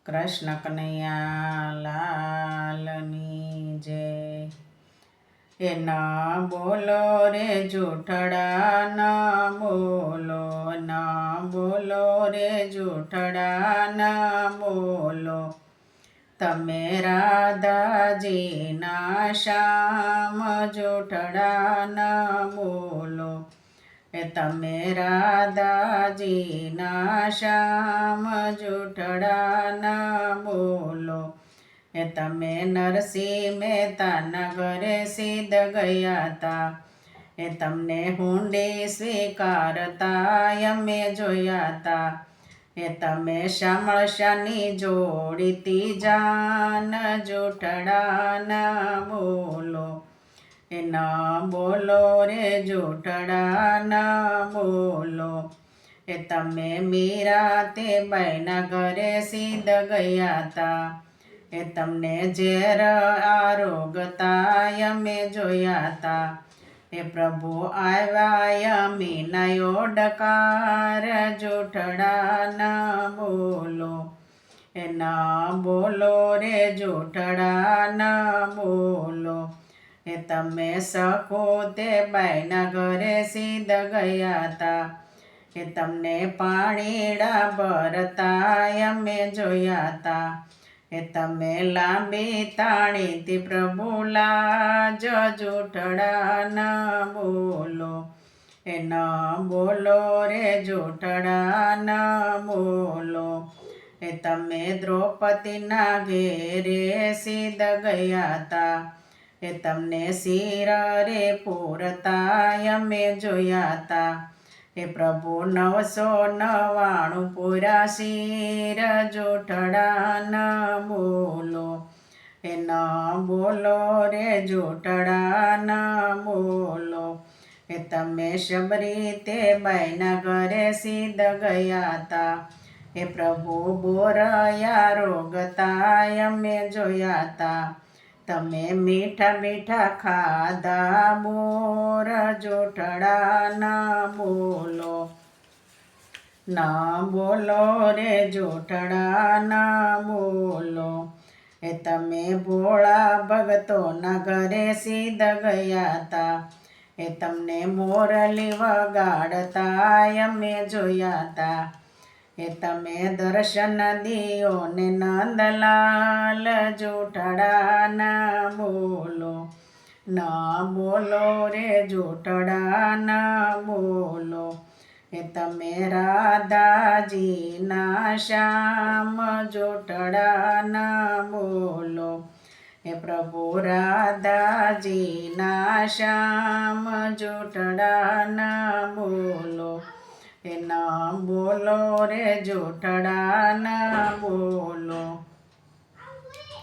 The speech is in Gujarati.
કૃષ્ણ કનૈયા લાલની જય। એ ના બોલો રે જૂઠડા, ના બોલો, ના બોલો રે જૂઠડા, ના બોલો। તમે રાધાજીના શ્યામ જૂઠડા, ના બોલો। એ તમે રાધાજીના શ્યામ જૂઠડા, ના બોલો। એ તમે નરસિંહ મહેતાના ઘરે સિદ્ધ ગયા તા, એ તમને હુંડી સ્વીકારતા અમે જોયા તા। એ તમે શામળશાની જોડીતી જાન જૂઠડા, ના બોલો। એ ના બોલો રે જૂઠડા, ના બોલો। એ તમે મીરા તે બાઈના ઘરે સિદ્ધ ગયા તા, એ તમને ઝેર આરોગતા અમે જોયા તા। એ પ્રભુ આવ્યા યમીના ઓડકાર જૂઠડા, ના બોલો। એ ના બોલો રે જૂઠડા, ના બોલો। એ તમે સખો તે બાઈના ઘરે સિદ્ધ ગયા તા, એ તમને પાણીડા ભરતા અમે જોયા તા। એ તમે લાંબી તાણીથી પ્રભુ લાજ જૂઠડા, ના બોલો। એ ના બોલો રે જૂઠડા, ના બોલો। એ તમે દ્રૌપદીના ઘેરે સિદ્ધ ગયા તા, એ તમને શિર રે પૂરતા અમે જોયા તા। એ પ્રભુ 999 પૂરા શિર જૂઠડા, ના બોલો। એ ના બોલો રે જૂઠડા, ના બોલો। એ તમે શબરી તે બાઈના ઘરે સિદ્ધ ગયા તા, એ પ્રભુ બોરયા રોગતા અમે જોયા તા। તમે મીઠા મીઠા ખાધા બોર જૂઠડા, ના બોલો। ના બોલો રે જૂઠડા, ના બોલો। એ તમે ભોળા ભગતોના ઘરે સિદ્ધ ગયા તા, એ તમને મોરલી વગાડતા અમે જોયા તા। એ તમે દર્શન દિયો ને નંદલાલ જૂઠડા, ના બોલો। ના બોલો રે જૂઠડા, ના બોલો। એ તમે રાધાજીના શ્યામ જૂઠડા, ના બોલો। એ પ્રભુ રાધાજીના શ્યામ જૂઠડા, ના બોલો। એ ના બોલો રે જૂઠડા, ના બોલો।